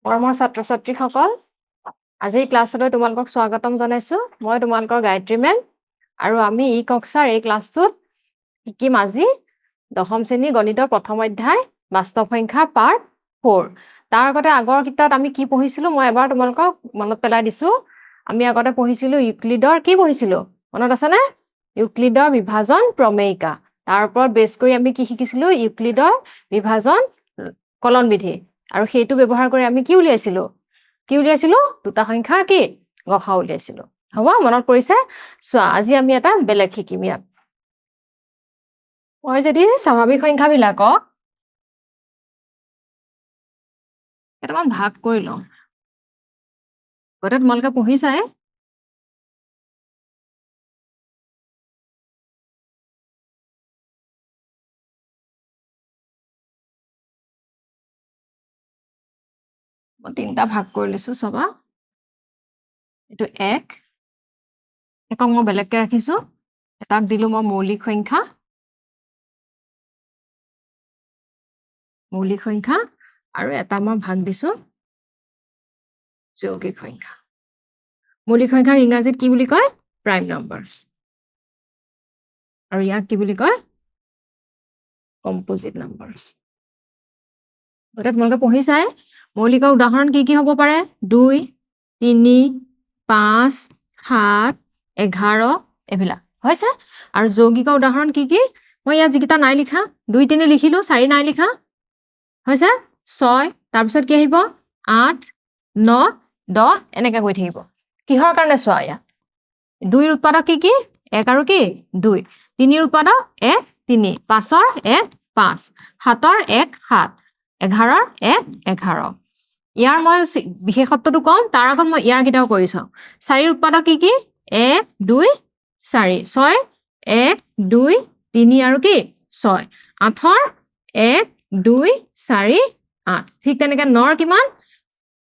মৰমৰ ছাত্ৰ-ছাত্ৰীসকল, আজি ক্লাছলৈ তোমালোকক স্বাগতম জনাইছো। মই তোমালোকৰ গায়ত্ৰী মেম আৰু আমি ই কক্ষাৰ এই ক্লাছটোত শিকিম আজি দশম শ্ৰেণীৰ গণিতৰ প্ৰথম অধ্যায় বাস্তৱ সংখ্যা পাৰ্ট 4। তাৰ আগতে আগৰ কিতাপত আমি কি পঢ়িছিলো মই এবাৰ তোমালোকক মনত পেলাই দিছো। আমি আগতে পঢ়িছিলো ইউক্লিডৰ কি পঢ়িছিলো মনত আছে নে? ইউক্লিডৰ বিভাজন প্ৰমেয়িকা। তাৰ ওপৰত বেছ কৰি আমি কি শিকিছিলো? ইউক্লিডৰ বিভাজন কলন বিধি। আৰু সেইটো ব্যৱহাৰ কৰি আমি কি উলিয়াইছিলো দুটা সংখ্যাৰ কি গসাউ উলিয়াইছিলো। হ'ব মনত পৰিছে? চোৱা আজি আমি এটা বেলেগ শিকিম ইয়াত। মই যদি স্বাভাৱিক সংখ্যাবিলাকক কেইটামান ভাগ কৰি লওঁ, গতে তোমালোকে পঢ়িছাই। মই 3টা ভাগ কৰি লৈছো চাবা। এইটো 1 একক মই বেলেগকে ৰাখিছো, এটাক দিলো মই মৌলিক সংখ্যা আৰু এটা মই ভাগ দিছো যৌগিক সংখ্যা। মৌলিক সংখ্যাক ইংৰাজীত কি বুলি কয়? Prime numbers. আৰু ইয়াক কি বুলি কয়? Composite numbers. গতে তোমালোকে পঢ়িছাই। মৌলিকৰ উদাহৰণ কি কি হ'ব পাৰে? 2, 3, 5, 7, 11 এইবিলাক হৈছে। আৰু যৌগিকৰ উদাহৰণ কি কি? মই ইয়াত যিকেইটা নাই লিখা 2, 3 লিখিলো, 4 নাই লিখা হৈছে, 6 তাৰপিছত কি আহিব 8, 9, 10 এনেকে গৈ থাকিব। কিহৰ কাৰণে চোৱা ইয়াত 2ৰ উৎপাদক কি কি? 1 আৰু কি 2, 3ৰ উৎপাদক 1, 3, 5ৰ 1, 5, 7ৰ 1, 7, 11ৰ 1, 11। ইয়াৰ মই বিশেষত্বটো কম, তাৰ আগত মই ইয়াৰ কেইটাও কৰি চাওঁ। 4ৰ উৎপাদক কি কি? 1, 2, 4, 6ৰ 1, 2, 3 আৰু কি 6, 8ৰ 1, 2, 4, 8। ঠিক তেনেকে 9ৰ কিমান?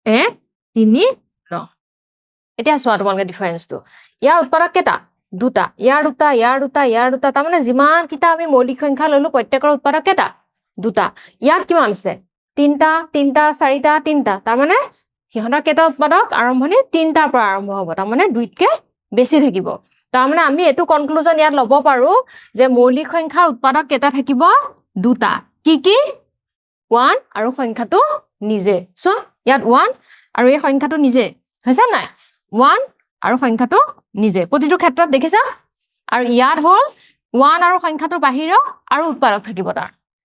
1, 3, 9। এতিয়া চোৱা তোমালোকে ডিফাৰেন্সটো। ইয়াৰ উৎপাদক কেইটা? 2টা। ইয়াৰ 2টা, ইয়াৰ 2টা, ইয়াৰ 2টা। তাৰমানে যিমান কিটা আমি মৌলিক সংখ্যা ললো প্ৰত্যেকৰ উৎপাদক কেইটা? 2টা। ইয়াত কিমান আছে? 3টা, 3টা, 4টা, 3টা। তাৰমানে সিহঁতৰ কেইটা উৎপাদক? আৰম্ভণি 3টাৰ পৰা আৰম্ভ হ'ব। তাৰমানে 2তকে বেছি থাকিব। তাৰমানে আমি এইটো কনক্লুজন ইয়াত ল'ব পাৰো যে মৌলিক সংখ্যাৰ উৎপাদক কেইটা থাকিব? 2টা। কি কি? 1 আৰু সংখ্যাটো নিজে। চোৱা ইয়াত 1 আৰু এই সংখ্যাটো নিজে হৈছে নাই? 1 আৰু সংখ্যাটো নিজে প্ৰতিটো ক্ষেত্ৰত দেখিছা। আৰু ইয়াত হ'ল 1 আৰু সংখ্যাটোৰ বাহিৰেও আৰু উৎপাদক থাকিব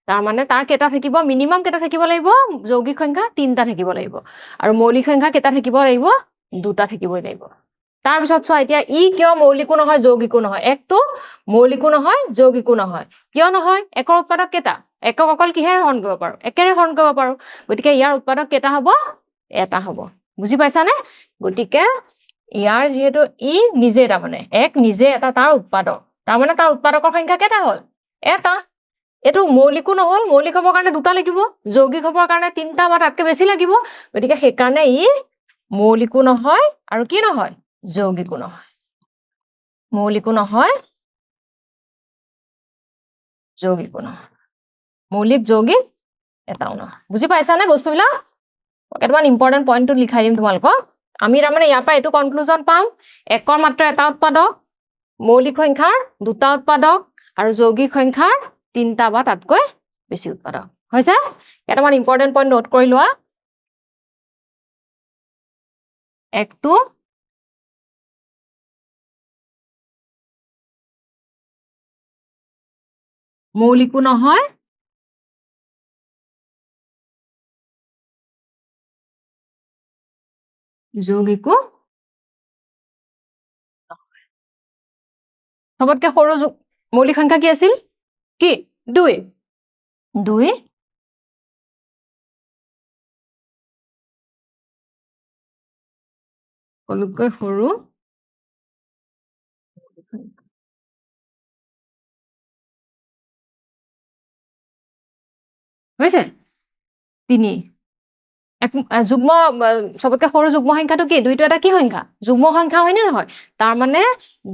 তাৰ মানে তাৰ কেইটা থাকিব? মিনিমাম কেইটা থাকিব লাগিব? যৌগিক সংখ্যা 3টা থাকিব লাগিব। আৰু মৌলিক সংখ্যা কেইটা থাকিব লাগিব? 2টা থাকিবই লাগিব। তাৰপিছত চোৱা এতিয়া ই কিয় মৌলিকো নহয় যৌগিকো নহয়? 1টো মৌলিকো নহয় যৌগিকো নহয়। কিয় নহয়? 1ৰ উৎপাদক কেইটা? একক অকল কিহেৰে হৰণ কৰিব পাৰো? 1ৰে হৰণ কৰিব পাৰো। গতিকে ইয়াৰ উৎপাদক কেইটা হ'ব? এটা হ'ব। বুজি পাইছানে? গতিকে ইয়াৰ যিহেতু ই নিজে, তাৰমানে 1 নিজে এটা তাৰ উৎপাদক, তাৰমানে তাৰ উৎপাদকৰ সংখ্যা কেইটা হ'ল? এটা। এইটো মৌলিকো নহল, মৌলিক হবৰ কাৰণে 2টা লাগিব, যৌগিক হবৰ কাৰণে 3টা বা তাতকে বেছি লাগিব। গতিকে সেইকাৰণে ই মৌলিকো নহয় আৰু কি নহয়? যৌগিকো নহয়। মৌলিকো নহয় যৌগিকো নহয়। মৌলিক যৌগিক এটাও নহয়। বুজি পাইছানে বস্তুবিলাক? কেইটামান ইম্পৰ্টেণ্ট পইণ্টটো লিখাই দিম তোমালোকক। আমি তাৰমানে ইয়াৰ পৰা এইটো কনক্লুজন পাম 1ৰ মাত্ৰ এটা উৎপাদক, মৌলিক সংখ্যাৰ 2টা উৎপাদক আৰু যৌগিক সংখ্যাৰ 3টা বা তাতকৈ বেছি উৎপাদক হৈছে। কেইটামান ইম্পৰ্টেণ্ট পইণ্ট নোট কৰি লোৱা। 1টো মৌলিকো নহয় যৌগিকো সবতকে সৰু মৌলিক সংখ্যা কি আছিল? কি? 2। 2 সকলোতকৈ সৰু হৈছে 3। যুগ্ম সবতকে সৰু যুগ্ম সংখ্যাটো কি? 2টো এটা কি সংখ্যা? যুগ্ম সংখ্যা হয় নে নহয়? তাৰমানে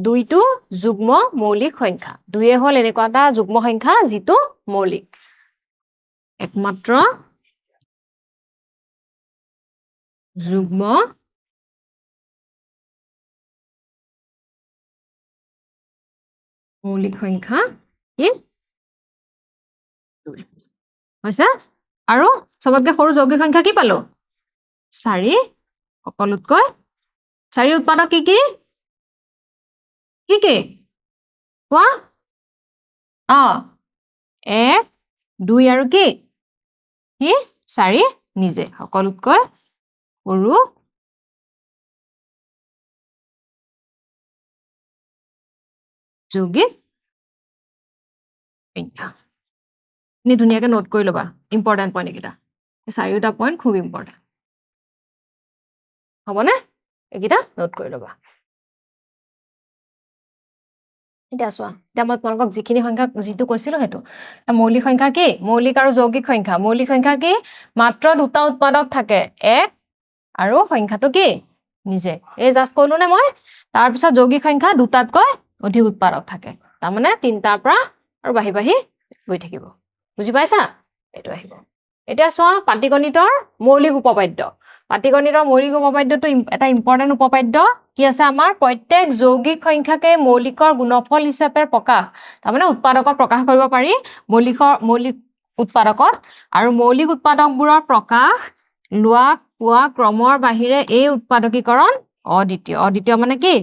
2টো যুগ্ম মৌলিক সংখ্যা। 2 হ'ল এনেকুৱা এটা যুগ্ম সংখ্যা যিটো মৌলিক। একমাত্ৰ যুগ্ম মৌলিক সংখ্যা কি হৈছে আৰু সবতকৈ সৰু যৌগিক সংখ্যা কি পালো 4 সকলোতকৈ 4 উৎপাদক কি কি কোৱা 1 2 আৰু কি 4 নিজে সকলোতকৈ সৰু যৌগিক সংখ্যা নি ধুনীয়াকৈ নোট কৰি ল'বা ইম্পৰ্টেণ্ট পইণ্ট এইকেইটা এই 4টা পইণ্ট খুব ইম্পৰ্টেণ্ট হ'বনে এইকেইটা নোট কৰি ল'বা এতিয়া চোৱা এতিয়া মই তোমালোকক যিখিনি সংখ্যা যিটো কৈছিলো সেইটো মৌলিক সংখ্যা কি মৌলিক আৰু যৌগিক সংখ্যা মৌলিক সংখ্যা কি মাত্ৰ দুটা উৎপাদক থাকে 1 আৰু সংখ্যাটো কি নিজে এই জাস্ট ক'লো নে মই তাৰপিছত যৌগিক সংখ্যা দুটাতকৈ অধিক উৎপাদক থাকে তাৰমানে 3টাৰ পৰা আৰু বাঢ়ি বাঢ়ি গৈ থাকিব বুজি পাইছা এইটো আহিব এতিয়া চোৱা পাটিগণিতৰ মৌলিক উপপাদ্য পাটিগণিতৰ মৌলিক উপপাদ্যটো এটা ইম্পৰ্টেণ্ট উপপাদ্য কি আছে আমাৰ প্ৰত্যেক যৌগিক সংখ্যাকে মৌলিকৰ গুণফল হিচাপে প্ৰকাশ তাৰমানে উৎপাদকত প্ৰকাশ কৰিব পাৰি মৌলিক উৎপাদকত আৰু মৌলিক উৎপাদকবোৰৰ প্ৰকাশ লোৱা পোৱা ক্ৰমৰ বাহিৰে এই উৎপাদকীকৰণ অদ্বিতীয় মানে কি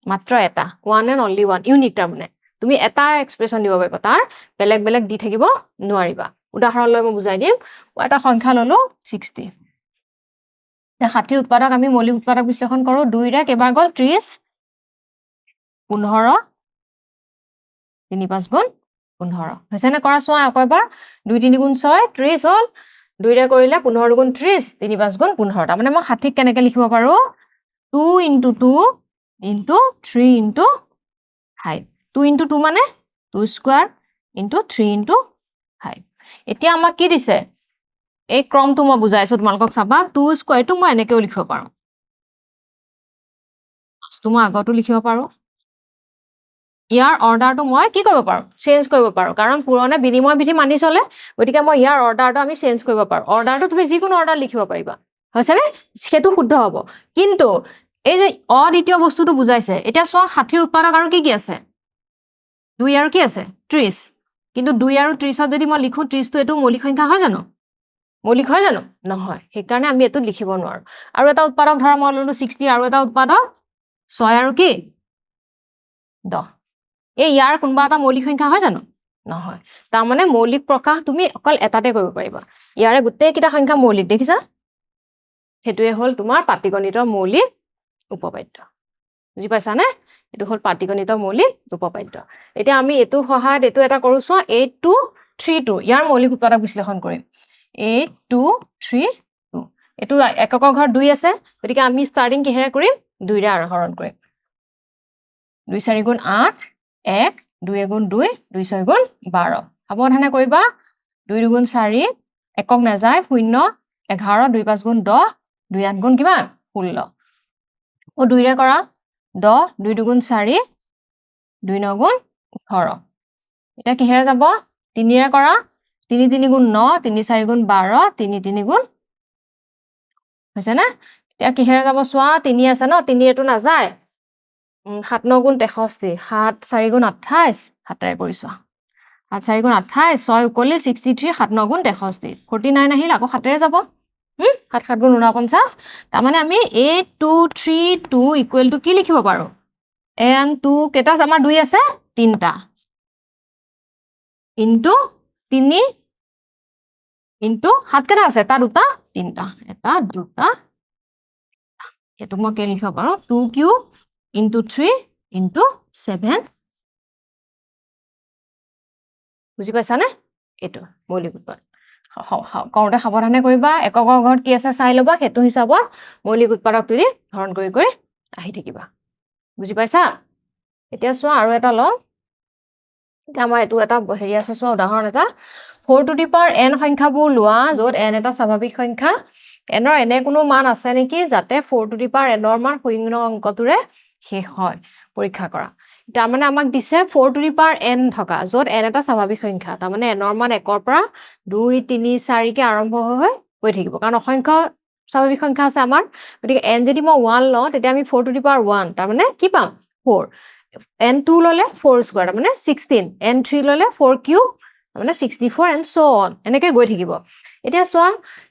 মাত্ৰ এটা one and only one unique তাৰমানে তুমি এটা এক্সপ্ৰেছন দিব পাৰিবা তাৰ বেলেগ বেলেগ দি থাকিব নোৱাৰিবা উদাহৰণ লৈ মই বুজাই দিম এটা সংখ্যা ললো 60 60 উৎপাদক আমি মৌলিক উৎপাদক বিশ্লেষণ কৰো 2 ৰে কেইবাৰ গ'ল 30 15 3 5 গুণ 15 হৈছে নে কৰা চোৱা আকৌ এবাৰ 2 3 গুণ 6 30 হ'ল 2 ৰে কৰিলে 15 গুণ 30 3 5 গুণ 15 তাৰমানে মই 60 কেনেকৈ লিখিব পাৰো 2 * 2 * 3 * 5 2 * 2 মানে 2 স্কয়াৰ * 3 * 5 এতিয়া আমাক কি দিছে এই ক্ৰমটো মই বুজাইছো তোমালোকক চাবা 2 স্কয়াৰটো মই এনেকৈ লিখিব পাৰো মই আগতো লিখিব পাৰো ইয়াৰ অৰ্ডাৰটো মই কি কৰিব পাৰো চেঞ্জ কৰিব পাৰো কাৰণ পুৰণা বিনিময় বিধি মানি চলে গতিকে মই ইয়াৰ অৰ্ডাৰটো আমি চেঞ্জ কৰিব পাৰো অৰ্ডাৰটো তুমি যিকোনো অৰ্ডাৰ লিখিব পাৰিবা হৈছেনে সেইটো শুদ্ধ হ'ব কিন্তু এই যে অদ্বিতীয় বস্তুটো বুজাইছে এতিয়া চোৱা 60ৰ উৎপাদক আৰু কি আছে 2 আৰু কি আছে 30 কিন্তু 2 আৰু 30ত যদি মই লিখো 30টো এইটো মৌলিক সংখ্যা হয় জানো মৌলিক হয় জানো নহয় সেইকাৰণে আমি এটো লিখিব নোৱাৰো আৰু এটা উৎপাদক ধৰা মই ললো 60 আৰু এটা উৎপাদক 6 আৰু কি 10 এই ইয়াৰ কোনবা এটা মৌলিক সংখ্যা হয় জানো নহয় তাৰ মানে মৌলিক প্ৰকাশ তুমি অকল এটাতে কৰিব পাৰিবা ইয়াৰে গোটেই কিটা সংখ্যা মৌলিক দেখিছা হেতুৱে হ'ল তোমাৰ পাটিগণিতৰ মৌলিক উপপাদ্য বুজি পাইছা নে এটো হ'ল পাটিগণিতৰ মৌলিক উপপাদ্য এতিয়া আমি এটো সহায়ত এটো এটা কৰো চোৱা 8 2 3 2 ইয়াৰ মৌলিক উৎপাদক বিশ্লেষণ কৰিম 8 2 3 2 এটো এককৰ ঘৰ 2 আছে গতিকে আমি ষ্টাৰ্টিং কিহেৰে কৰিম 2 ৰে আৰোহৰণ কৰিম 2 4 গুণ 8 1 2 গুণ 2 2 6 গুণ 12 সাৱধানে কৰিবা 2 গুণ 4 একক নাযায় 0 11 2 5 গুণ 10 2 8 গুণ কিমান 16 ও 2 ৰে কৰা 10 2 গুণ 4 2 9 গুণ 18 এটা কিহেৰে যাব 3 ৰে কৰা 3 3 গুণ 9 3 4 গুণ 12 3 3 গুণ হৈছে না এতিয়া কিহেৰে যাব চোৱা 3 আছে ন 3 এটো নাযায় 7 9 গুণ 63 7 4 গুণ 28 7ৰে কৰিছো 7 4 গুণ 28 6 উকলি 63 7 9 গুণ 63 49 আহিল আকৌ 7ৰে যাব 7 7 গুণ 49 তাৰ মানে আমি 8 2 3 2 ইকুৱেল টু কি লিখিব পাৰো n 2 কেটা আমাৰ 2 আছে 3টা ইনটু 3 ইনটু 7 কেটা আছে এটা দুটা 3টা এটা দুটা এটো মই কে লিখিব পাৰো 2 কিউব into 3 into 7 বুজি পাইছা নে এটো মৌলিক উৎপাদক কৰোতে সাৱধানে কৰিবা এককৰ ঘৰত কি আছে চাই লবা হেতু হিচাপত মৌলিক উৎপাদক তুলি ধৰণ কৰি কৰি আহি থাকিবা বুজি পাইছা এতিয়া চোৱা আৰু এটা ল এতিয়া আমাৰ এটো এটা হেৰি আছে চোৱা উদাহৰণ এটা 4 টু দি পাৱাৰ n সংখ্যাবোৰ লোৱা য'ত n এটা স্বাভাৱিক সংখ্যা n ৰ এনে কোনো মান আছে নেকি যাতে 4 টু দি পাৱাৰ n ৰ মান শূন্য অংকটোৰে শেষ হয় পৰীক্ষা কৰা তাৰ মানে আমাক দিছে 4 টু দি পাৱাৰ n থকা য'ত n এটা স্বাভাৱিক সংখ্যা তাৰ মানে n ৰ মান 1 ৰ পৰা 2 3 4 কে আৰম্ভ হৈ গৈ থাকিব কাৰণ অসংখ্য স্বাভাৱিক সংখ্যা আছে আমাৰ গতিকে n যদি মই 1 লওঁ তেতিয়া আমি 4 to the power 1 তাৰ মানে কি পাম 4 n2 ললে 4 স্কয়াৰ তাৰ মানে 16 n3 ললে 4 কিউব তাৰ মানে 64 and so on এনেকৈ গৈ থাকিব এতিয়া চোৱা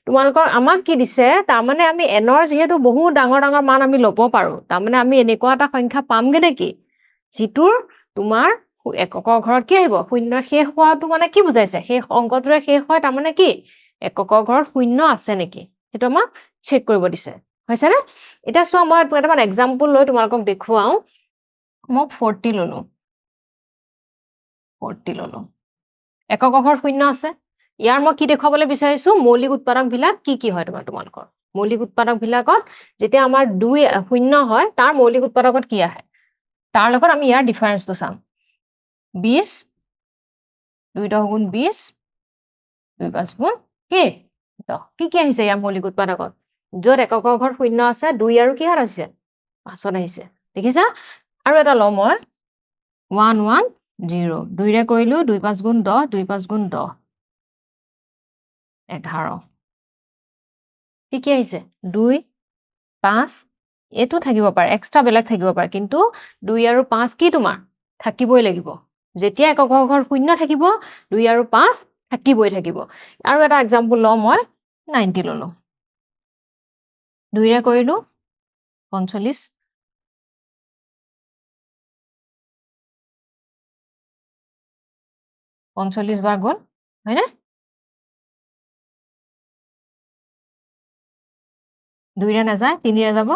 তোমালোকৰ আমাক কি দিছে তাৰ মানে আমি nৰ যেহেতু বহুত ডাঙৰ ডাঙৰ মান আমি ল'ব পাৰো তাৰ মানে আমি এনেকুৱা এটা সংখ্যা পামগে নেকি যিটোৰ তোমাৰ এককৰ ঘৰত কি আহিব শূন্য শেষ হোৱাটো মানে কি বুজাইছে শেষ অংকটোৰে শেষ হয় তাৰ মানে কি এককৰ ঘৰত শূন্য আছে নেকি সেইটো আমাক চেক কৰিব দিছে হৈছে নে এটা চোৱা মই এটা এক্সাম্পল লৈ তোমালোকক দেখুৱাও মই 40 ললো 40 ললো এককৰ ঘৰত শূন্য আছে ইয়াৰ মই কি দেখাবলৈ বিচাৰিছো মৌলিক উৎপাদক বিলাক কি হয় তোমালোকৰ মৌলিক উৎপাদক বিলাকত যেতিয়া আমাৰ 2 শূন্য হয় তাৰ মৌলিক উৎপাদকত কি আহে তাৰ লগত আমি ইয়াৰ ডিফাৰেন্সটো চাম 20 2 10 গুণ 20 2 5 গুণ কি আহিছে ইয়াৰ মৌলিক উৎপাদকত য'ত এককৰ ঘৰত শূন্য আছে 2 আৰু কি হাত আছে 5ত আহিছে দেখিছা আৰু এটা লওঁ মই 1 1 0 2 ৰে কৰিলো 2 5 গুণ 10 2 5 গুণ 10 11 কি আহিছে 2 5 এটো থাকিব পাৰে এক্সট্ৰা বেলেগ থাকিব পাৰে কিন্তু 2 আৰু 5 কি তোমাৰ থাকিবই লাগিব যেতিয়া এককৰ ঘৰত শূন্য থাকিব 2 আৰু 5 থাকিবই থাকিব আৰু এটা এক্সাম্পল লওঁ মই 90 ললো 2 ৰে কৰিলো 45 45 বাৰ গ'ল হয়নে 2 ৰে নাযায় 3 ৰে যাব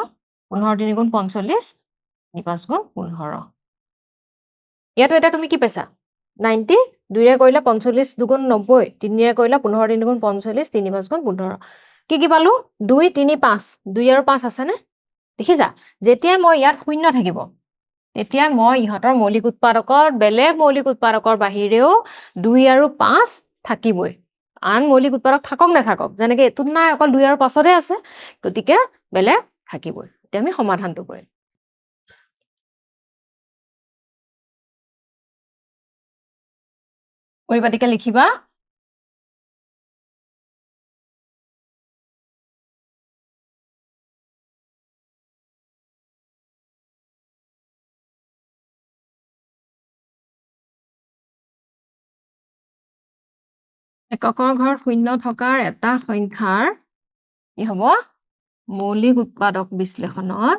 15 3 গুণ 45 3 5 গুণ 15 ইয়াতো এটা তুমি কি পাইছা 90 2 ৰে কৰিলে 45 দুগুণ 90 3 ৰে কৰিলে 15 3 গুণ 45 3 5 গুণ 15 কি পালো 2 3 5 2 আৰু 5 আছে নে দেখিছা যেতিয়া মই ইয়াত শূন্য থাকিব এতিয়া মই ইহঁতৰ মৌলিক উৎপাদকৰ বেলেগ মৌলিক উৎপাদকৰ বাহিৰেও 2 আৰু 5 থাকিবই আন মৌলিক উৎপাদক থাকক নাথাকক যেনেকে এটোত নাই অকল 2 আৰু 5তে আছে গতিকে বেলেগ থাকিবই এতিয়া আমি সমাধানটো কৰিম পৰিপাটিকে লিখিবা এককৰ ঘৰত শূন্য থকাৰ এটা সংখ্যাৰ কি হ'ব মৌলিক উৎপাদক বিশ্লেষণত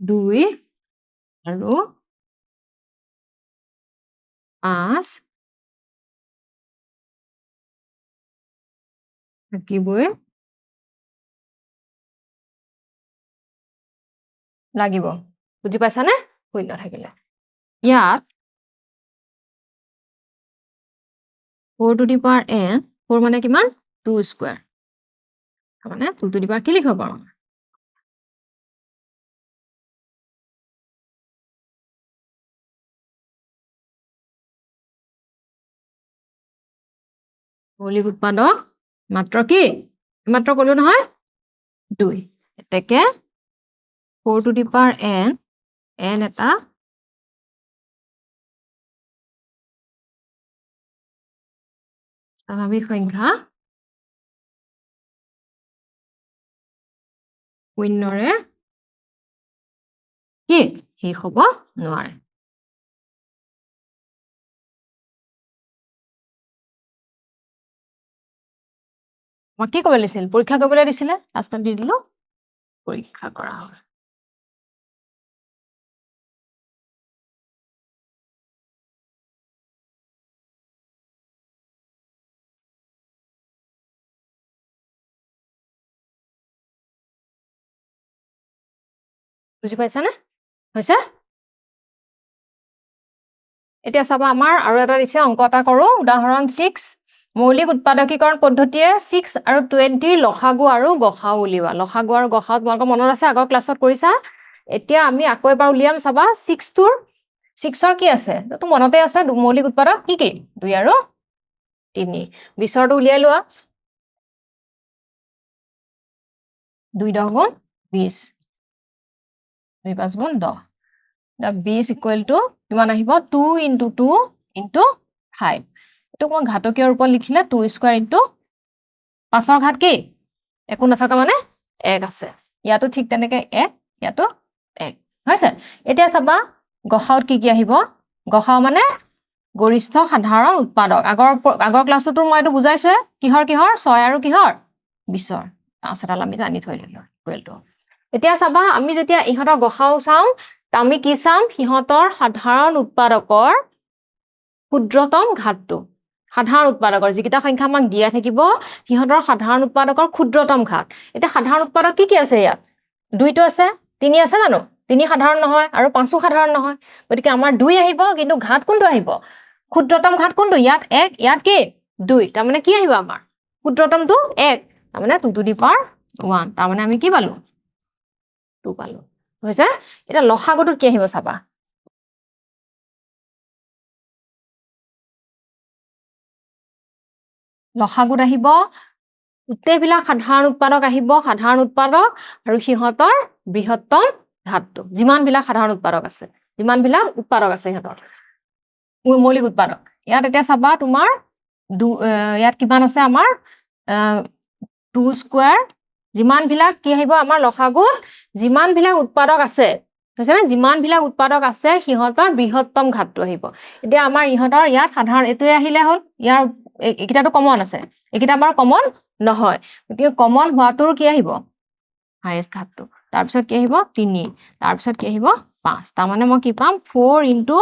দুই আৰু 5 থাকিবই লাগিব বুজি পাইছানে শূন্য থাকিলে ইয়াত 4 to the power n 4 মানে কিমান 2 স্কয়াৰ মানে 2 to the power কি লিখিব পাৰো মৌলিক উৎপাদক মাত্ৰ কি মাত্ৰ কলো নহয় 2 এতেকে 4 to the power n এটা স্বাভাৱিক সংখ্যা শূন্যৰে কি শেষ হ'ব নোৱাৰে মই কি কৰিব লাগিছিল পৰীক্ষা কৰিবলৈ দিছিলে লাষ্টত দি দিলো পৰীক্ষা কৰা হয় বুজি পাইছানে হৈছে এতিয়া চাবা আমাৰ আৰু এটা দিছে অংক এটা কৰো উদাহৰণ 6 মৌলিক উৎপাদকীকৰণ পদ্ধতিৰে 6 আৰু 20 লসাগু আৰু গসাউ উলিওৱা লসাগু আৰু গসাউ তোমালোকৰ মনত আছে আগৰ ক্লাছত কৰিছা এতিয়া আমি আকৌ এবাৰ উলিয়াম চাবা 6 ৰ কি আছে তো মনতে আছে মৌলিক উৎপাদক কি 2 আৰু 3 20ৰটো উলিয়াই লোৱা 2 10 গুণ 20 2 5 গুণ 10 20 ইকুৱেল টু কিমান আহিব 2 × 2 × 5 এইটো মই ঘাতকীয় ৰূপত লিখিলে 2 স্কয়াৰ * 5ৰ ঘাত কি একো নাথাকা মানে 1 আছে ইয়াতো ঠিক তেনেকে 1 ইয়াতো 1 হৈছে এতিয়া চাবা গসাউত কি কি আহিব গসাউ মানে গৰিষ্ঠ সাধাৰণ উৎপাদক আগৰ ক্লাছতো মই এইটো বুজাইছো কিহৰ 6 আৰু কিহৰ 20ৰ 5 এডাল আমি জানি থৈ দিলো ইকুৱেল টু এতিয়া চাবা আমি যেতিয়া ইহঁতৰ গসাউ চাম আমি কি চাম সিহঁতৰ সাধাৰণ উৎপাদকৰ ক্ষুদ্ৰতম ঘাতটো সাধাৰণ উৎপাদকৰ যিকেইটা সংখ্যা আমাক দিয়া থাকিব সিহঁতৰ সাধাৰণ উৎপাদকৰ ক্ষুদ্ৰতম ঘাত এতিয়া সাধাৰণ উৎপাদক কি আছে ইয়াত 2টো আছে 3 আছে জানো 3 সাধাৰণ নহয় আৰু 5ও সাধাৰণ নহয় গতিকে আমাৰ 2 আহিব কিন্তু ঘাত কোনটো আহিব ক্ষুদ্ৰতম ঘাত কোনটো ইয়াত 1 ইয়াত কি 2 তাৰ মানে কি আহিব আমাৰ ক্ষুদ্ৰতমটো 1 তাৰ মানে 2 টু দি পাৱাৰ 1 তাৰ মানে আমি কি পালো 2 পালো হৈছে এটা লসাগুটোত কি আহিব চাবা লসাগুত আহিব গোটেইবিলাক সাধাৰণ উৎপাদক আহিব সাধাৰণ উৎপাদক আৰু সিহঁতৰ বৃহত্তম ঘাতটো যিমানবিলাক সাধাৰণ উৎপাদক আছে যিমানবিলাক উৎপাদক আছে সিহঁতৰ মৌলিক উৎপাদক ইয়াত এতিয়া চাবা তোমাৰ ইয়াত কিমান আছে আমাৰ 2 স্কয়াৰ যিমানবিলাক কি আহিব আমাৰ লসাগুত যিমানবিলাক উৎপাদক আছে হৈছে না যিমানবিলাক উৎপাদক আছে সিহঁতৰ বৃহত্তম ঘাতটো আহিব এতিয়া আমাৰ ইহঁতৰ ইয়াত সাধাৰণ এটোৱে আহিলে হ'ল ইয়াৰ এইকেইটাটো কমন আছে এইকেইটা আমাৰ কমন নহয় গতিকে কমন হোৱাটোৰ কি আহিব হাইয়েষ্ট ঘাতটো তাৰপিছত কি আহিব 3 তাৰপিছত কি আহিব 5 তাৰ মানে মই কি পাম 4 ×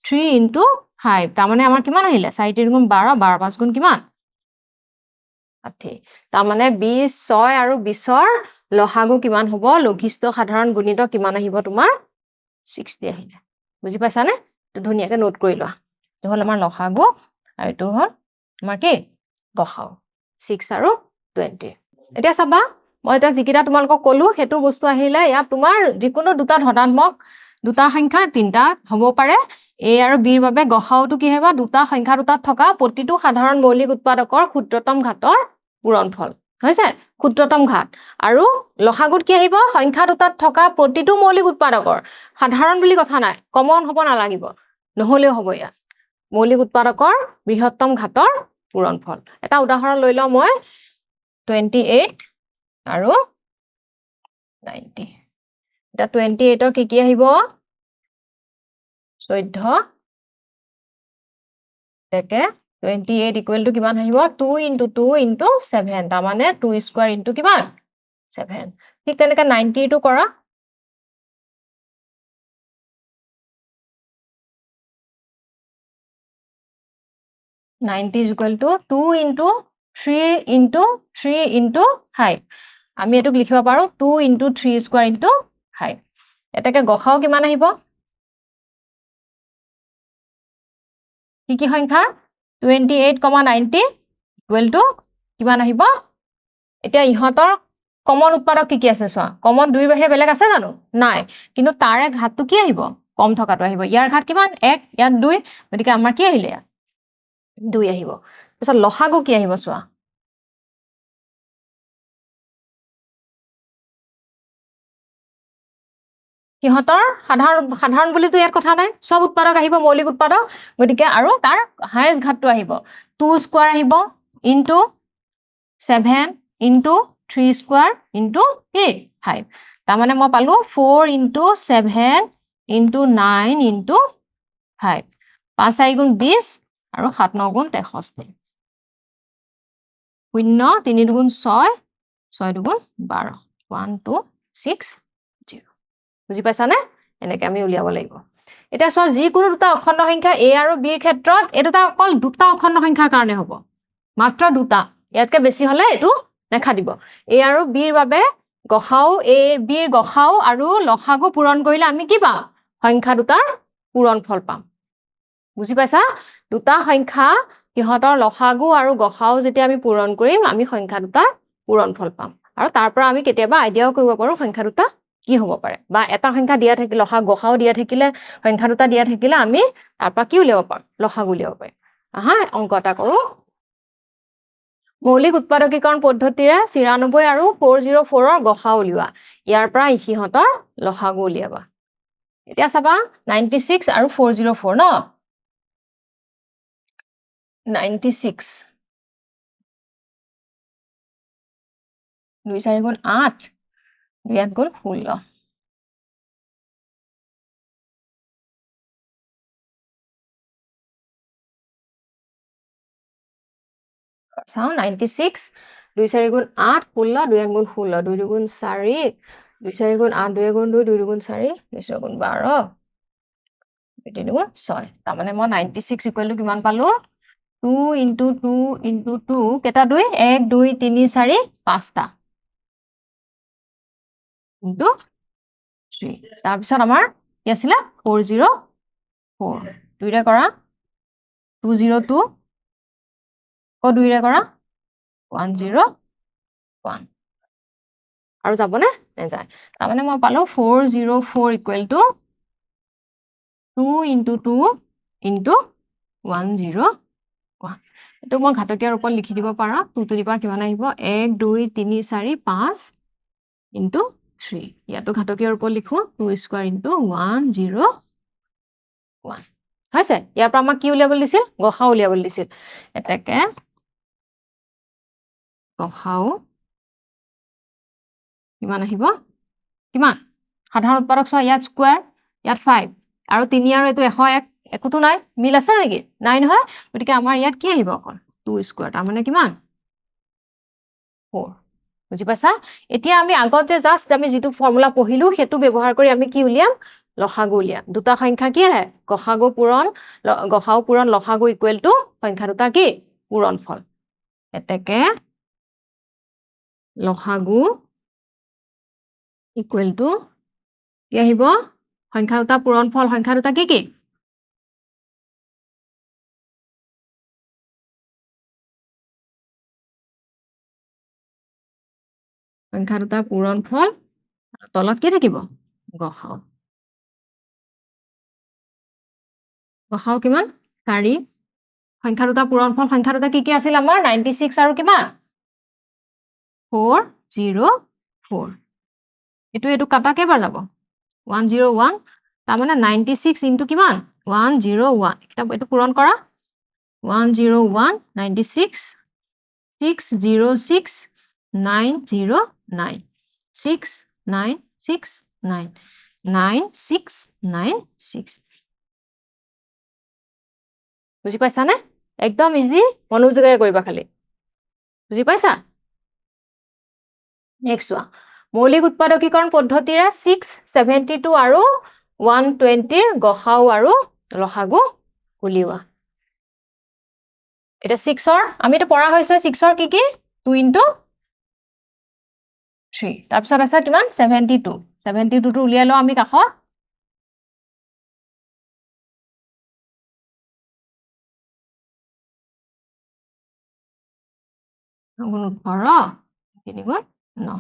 3 × 5 তাৰ মানে আমাৰ কিমান আহিলে 4 3 গুণ 12 12 5 গুণ কিমান 60 তাৰ মানে 20 6 আৰু 20ৰ লসাগু কিমান হ'ব লঘিষ্ঠ সাধাৰণ গুণিতক কিমান আহিব তোমাৰ 60 আহিলে বুজি পাইছানে তো ধুনীয়াকৈ নোট কৰি লোৱা এইটো হ'ল আমাৰ লসাগু আৰু এইটো হ'ল আমাৰ কি গসাউ 6 আৰু 20 এতিয়া চাবা মই এটা যিকেইটা তোমালোকক ক'লো সেইটো বস্তু আহিলে ইয়াত তোমাৰ যিকোনো দুটা ধনাত্মক দুটা সংখ্যা তিনটা হ'ব পাৰে এ আৰু বিৰ বাবে গসাউটো কি হ'ব দুটা সংখ্যা দুটাত থকা প্ৰতিটো সাধাৰণ মৌলিক উৎপাদকৰ ক্ষুদ্ৰতম ঘাতৰ পূৰণফল হৈছে ক্ষুদ্ৰতম ঘাত আৰু লসাগুত কি আহিব সংখ্যা দুটাত থকা প্ৰতিটো মৌলিক উৎপাদকৰ সাধাৰণ বুলি কথা নাই কমন হ'ব নালাগিব নহলেও হ'ব ইয়াত মৌলিক উৎপাদকৰ বৃহত্তম ঘাতৰ পূৰণফল এটা উদাহৰণ লৈ লওঁ মই 28 আৰু 90 এটা 28ৰ কি আহিব 14 তেকে 28 ইকুৱেল টু কিমান আহিব 2 × 2 × 7 তাৰ মানে 2 স্কয়াৰ * কিমান 7 ঠিক তেনেকৈ 90 টো কৰা 90 is equal to 2 × 3 × 3 × 5 আমি এটোক লিখিব পাৰো 2 × 3 স্কয়াৰ × 5 এটাকে গসাও কিমান আহিব কি সংখ্যা 28, 90 ইকুৱেল টু কিমান আহিব এতিয়া ইহঁতৰ কমন উৎপাদক কি আছে চোৱা কমন 2 ৰ বাহিৰে বেলেগ আছে জানো নাই কিন্তু তাৰে ঘাতটো কি আহিব কম থকাটো আহিব ইয়াৰ ঘাত কিমান 1 ইয়াত 2 গতিকে আমাৰ কি আহিলে 2 আহিব তাৰপিছত লসাগু কি আহিব চোৱা সিহঁতৰ সাধাৰণ বুলিতো ইয়াত কথা নাই সব উৎপাদক আহিব মৌলিক উৎপাদক গতিকে আৰু তাৰ হাইয়েষ্ট ঘাতটো আহিব 2 স্কয়াৰ আহিব ইনটু 7 ইনটু 3 স্কয়াৰ ইনটু 5 তাৰ মানে মই পালো 4 × 7 × 9 × 5 5 4 গুণ 20 আৰু 7 9 গুণ 63 0 3 2 গুণ 6 6 2 গুণ 12 1 2 6 0 বুজি পাইছানে এনেকৈ আমি উলিয়াব লাগিব এতিয়া চোৱা যিকোনো দুটা অখণ্ড সংখ্যা a আৰু b ৰ ক্ষেত্ৰত এই দুটা অকল দুটা অখণ্ড সংখ্যাৰ কাৰণে হ'ব মাত্ৰ দুটা ইয়াতকৈ বেছি হ'লে এইটো দেখা দিব a আৰু b ৰ বাবে গসাউ a b ৰ গসাউ আৰু লসাগু পূৰণ কৰিলে আমি কি পাম সংখ্যা দুটাৰ পূৰণফল পাম বুজি পাইছা দুটা সংখ্যা সিহঁতৰ লসাগু আৰু গসাউ যেতিয়া আমি পূৰণ কৰিম আমি সংখ্যা দুটাৰ পূৰণফল পাম আৰু তাৰ পৰা আমি কেতিয়াবা আইডিয়াও কৰিব পাৰো সংখ্যা দুটা কি হ'ব পাৰে বা এটা সংখ্যা দিয়া থাকিলে গসাও দিয়া থাকিলে সংখ্যা দুটা দিয়া থাকিলে আমি তাৰ পৰা কি উলিয়াব পাৰো লসাগু উলিয়াব পাৰিম আহা অংক এটা কৰো মৌলিক উৎপাদকীকৰণ পদ্ধতিৰে ৯৬ আৰু 404ৰ গসা উলিওৱা ইয়াৰ পৰা ইহিহঁতৰ লসাগু উলিয়াবা এতিয়া চাবা 96 আৰু 404 ন 96 2 4 গুণ 8 2 8 গুণ 16 চাও 96 2 4 গুণ 8 16 2 8 গুণ 16 2 গুণ 4 2 4 গুণ 8 2 গুণ 2 2 গুণ 4 2 6 গুণ 12 2 গুণ 6 তাৰমানে মই 96 ইকুৱেল টু কিমান পালো 2 into 2 into 2 কেটা 2 1 2 3 4 5টা into 3 তাৰপিছত আমাৰ কি আছিল 404 দুইটা কৰা 202 ক দুইটা কৰা 101 আৰু যাবনে নেযায় তাৰমানে মই পালো 404 ইকুৱেল টু 2 into 2 into 101 এটো মই ঘাতকীয় ৰূপত লিখি দিব পাৰা 2 টু দি পাৱাৰ কিমান আহিব 1 2 3 4 5 into 3 ইয়াতো ঘাতকীয় ৰূপত লিখো 2 স্কয়াৰ into 101 হৈছে ইয়াৰ পৰা আমাক কি উলিয়াবলৈ দিছিল গসা উলিয়াবলৈ দিছিল এটাকে গসাও কিমান আহিব কিমান সাধাৰণ উৎপাদক চোৱা ইয়াত স্কয়াৰ ইয়াত 5 আৰু 3 আৰু এটো 101 একোটো নাই মিল আছে নেকি নাই নহয় গতিকে আমাৰ ইয়াত কি আহিব অকল 2 স্কয়াৰ তাৰ মানে কিমান 4 বুজি পাইছা এতিয়া আমি আগত যে জাস্ট আমি যেটো ফৰ্মুলা পঢ়িলো হেতু ব্যৱহাৰ কৰি আমি কি উলিয়াম লসাগু উলিয়াম দুটা সংখ্যা কি আহে গসাগু পূৰণ লসাগু ইকুৱেল টু সংখ্যা দুটা কি পূৰণফল এতেকে লসাগু ইকুৱেল টু কি আহিব সংখ্যা দুটা পূৰণফল সংখ্যা দুটা কি সংখ্যা দুটা পূৰণফল তলত কি থাকিব গসাও কিমান 4 সংখ্যা দুটা পূৰণফল সংখ্যা দুটা কি আছিল আমাৰ 96 আৰু কিমান 404 এটো কাটা কেবাৰ যাব 101 তাৰ মানে 96 ইনটু কিমান 101 এটো পূৰণ কৰা 101 96 606 909 6969 9696 বুজি পাইছা নে একদম ইজি মনোযোগেৰে কৰিবা খালি বুজি পাইছা নেক্সট ওয়া মৌলিক উৎপাদকীকৰণ পদ্ধতিৰে 672 আৰু 120 ৰ গসাউ আৰু লসাগু উলিওৱা এটা 6 ৰ আমি এটা পঢ়া হৈছে 6 ৰ কি 2 into 3 তাৰপিছত আছে কিমান 72 টো উলিয়াই লও আমি কাখত গুণ 18 3 গুণ 9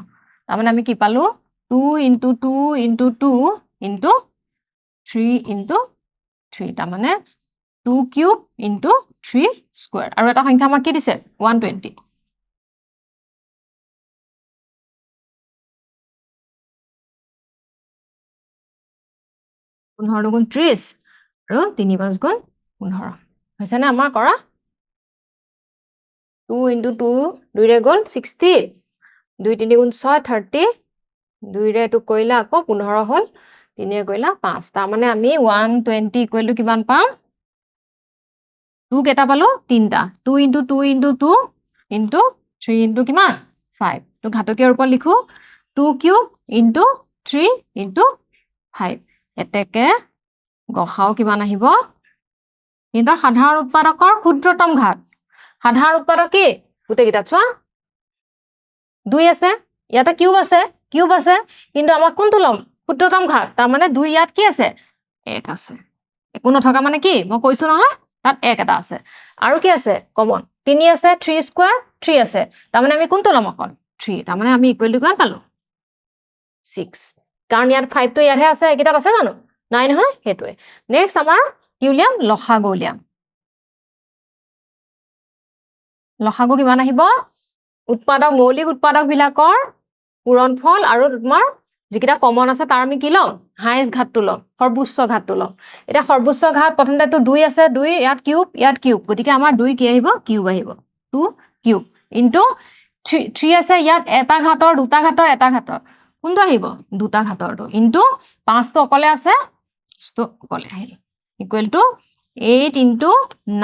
তাৰমানে আমি কি পালো 2 into 2 into 2 into 3 into 3 তাৰমানে 2 cube into 3 square আৰু এটা সংখ্যা আমাক কি দিছে 120 15 গুণ 30 আৰু 3 5 গুণ 15 হৈছে না আমাৰ কৰা 2 into 2 2 ৰে গল 60 2 3 গুণ 6 30 2 ৰে এটো কইলা আকৌ 15 হল 3 ৰে কইলা 5 তাৰ মানে আমি 120 ইকুৱেল টু কিমান পাম 2 কেটা পালো 3টা 2 into 2 into 2 into 3 into কিমান 5 তো ঘাতকীয় ৰূপত লিখো 2 cube into 3 into 5 এতেকে গসাও কিমান আহিব কিন্তু সাধাৰণ উৎপাদকৰ ক্ষুদ্ৰতম ঘাত সাধাৰণ উৎপাদক কি গুটে গিটা চোৱা 2 আছে ইয়াতে কিউব আছে কিন্তু আমাক কোনটো লম ক্ষুদ্ৰতম ঘাত তাৰ মানে 2 ইয়াত কি আছে 1 আছে একো নথকা মানে কি মই কৈছো নহয় তাত 1 এটা আছে আৰু কি আছে কমন 3 আছে 3 স্কয়াৰ 3 আছে তাৰ মানে আমি কোনটো লম অকল 3 তাৰ মানে আমি ইকুৱেল টু কিমান পালো 6 কাৰণ ইয়াত 5 টো ইয়াতহে আছে একিটাত আছে জানো নাই নহয় হেতুৱে নেক্সট আমাৰ কি উলিয়াম লসাগু উলিয়াম লসাগু কিমান আহিব মৌলিক উৎপাদকবিলাকৰ পূৰণফল আৰু তোমাৰ যিকেইটা কমন আছে তাৰ আমি কি ল'ম হায়েষ্ট ঘাতটো ল'ম সৰ্বোচ্চ ঘাতটো ল'ম এতিয়া সৰ্বোচ্চ ঘাত প্ৰথমতেটো 2 আছে 2 ইয়াত কিউব গতিকে আমাৰ 2 কি আহিব কিউব আহিব 2 কিউব ইনটু 3 আছে ইয়াত এটা ঘাতৰ দুটা ঘাতৰ এটা ঘাতৰ কোনটো আহিব দুটা ঘাতৰটো ইনটু 5 টো অকলে আছে 5 টো অকলে আহিল ইকুৱেল টু 8 ইনটু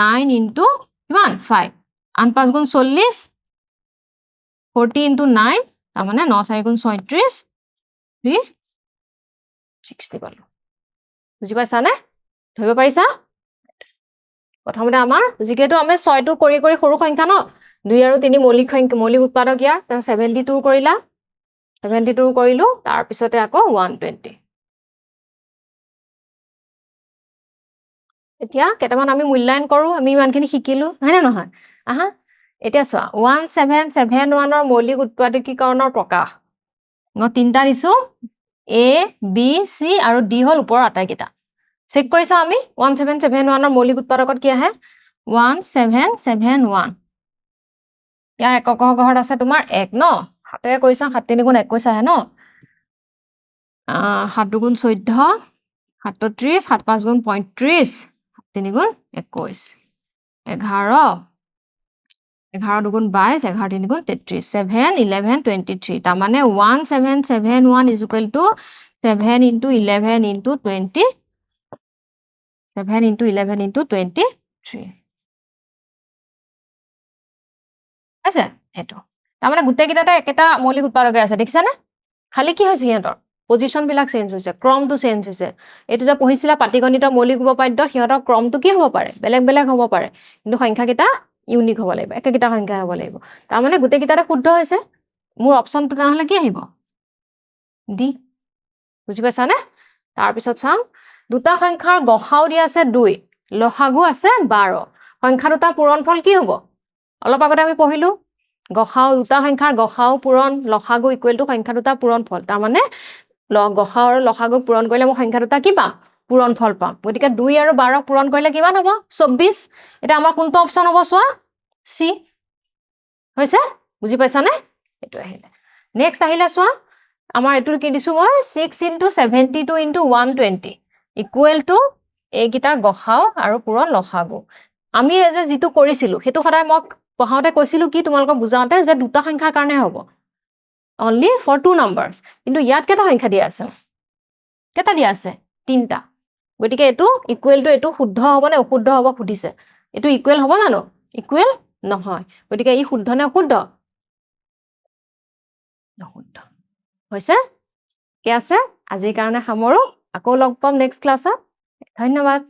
9 ইনটু কিমান 5 8 5 গুণ 40 40 ইনটু 9 তাৰমানে 9 4 গুণ 36 360 পালো বুজি পাইছানে ধৰিব পাৰিছা প্ৰথমতে আমাৰ যিকেটো আমি 6 টো কৰি কৰি সৰু সংখ্যা ন 2 আৰু 3 মৌলিক উৎপাদক ইয়াৰ তাৰ 72 কৰিলা 72 কৰিলো তাৰ পিছতে আকৌ 120 এতিয়া কেটামান আমি মূল্যায়ন কৰো আমি ইমানখিনি শিকিলো হয় না নহয় আহা এতিয়া চোৱা 1771 ৰ মৌলিক উৎপাদকীকৰণৰ প্ৰকাশ মই তিনটা দিছো A B C আৰু D হল ওপৰৰ আটাইকেইটা চেক কৰিছা আমি 1771 ৰ মৌলিক উৎপাদকত কি আহে 1771 ইয়াৰ একক ঘৰত আছে তোমাৰ 1 ন হাতেৰে কৰিছা 7 3 গুণ 21 আহে ন 7 গুণ 14 37 7 5 গুণ 35 3 গুণ 21 11 11 দুগুণ 22 11 3 গুণ 33 7 11 23 তাৰমানে 1771 is equal to 7 into 11 into 20 7 into 11 into 23 আছে এটো তাৰমানে গুটে কিটাটা একেটা মৌলিক উৎপাদকে আছে দেখিছানে খালি কি হৈছে হিহঁতৰ পজিশন বিলাক চেঞ্জ হৈছে ক্ৰমটো চেঞ্জ হৈছে এটো যে পঢ়িছিলা পাটিগণিতৰ মৌলিক উপপাদ্য হিহঁতৰ ক্ৰমটো কি হ'ব পাৰে বেলেগ বেলেগ হ'ব পাৰে কিন্তু সংখ্যা কিটা ইউনিক হ'ব লাগিব একেকিটা সংখ্যা হ'ব লাগিব তাৰমানে গুটে কিটাটা শুদ্ধ হৈছে মোৰ অপচনটো নহলে কি আহিব ডি বুজি পাইছানে তাৰ পিছত চাম দুটা সংখ্যাৰ গসাউ দিয়া আছে 2 লসাগু আছে 12 সংখ্যা দুটা পূৰণফল কি হ'ব অলপ আগতে আমি পঢ়িলো গসাউ দুটা সংখ্যাৰ গসাউ পূৰণ লসাগু ইকুৱেল টু সংখ্যা দুটা পূৰণফল তাৰ মানে গসাউ আৰু লসাগু পূৰণ কৰিলে মই সংখ্যা দুটা কি পাম পূৰণফল পাম গতিকে 2 আৰু 12 পূৰণ কৰিলে কিমান হ'ব 24 এটা আমাৰ কোনটো অপচন হ'ব চোৱা সি হৈছে বুজি পাইছানে এটো আহিলে নেক্সট আহিলে চোৱা আমাৰ এটোৰ কি দিছো মই 6 into 72 into 120 ইকুৱেল টু এইকিটাৰ গসাউ আৰু পূৰণ লসাগু আমি যে যিটো কৰিছিলো হেতু সদায় মই পঢ়াওতে কৈছিলো কি তোমালোকক বুজাওতে যে দুটা সংখ্যাৰ কাৰণে হ'ব only for two numbers কিন্তু ইয়াত কেটা সংখ্যা দিয়া আছে কেটা দিয়া আছে তিনটা গতিকে এটো ইকুৱেল টু এটো শুদ্ধ হ'ব নে অশুদ্ধ হ'ব খুদিছে এটো ইকুৱেল হ'ব জানো ইকুৱেল নহয় গতিকে ই শুদ্ধ নে অশুদ্ধ অশুদ্ধ হৈছে কি আছে আজিৰ কাৰণে সামৰো আকৌ লগ পাম নেক্সট ক্লাছত ধন্যবাদ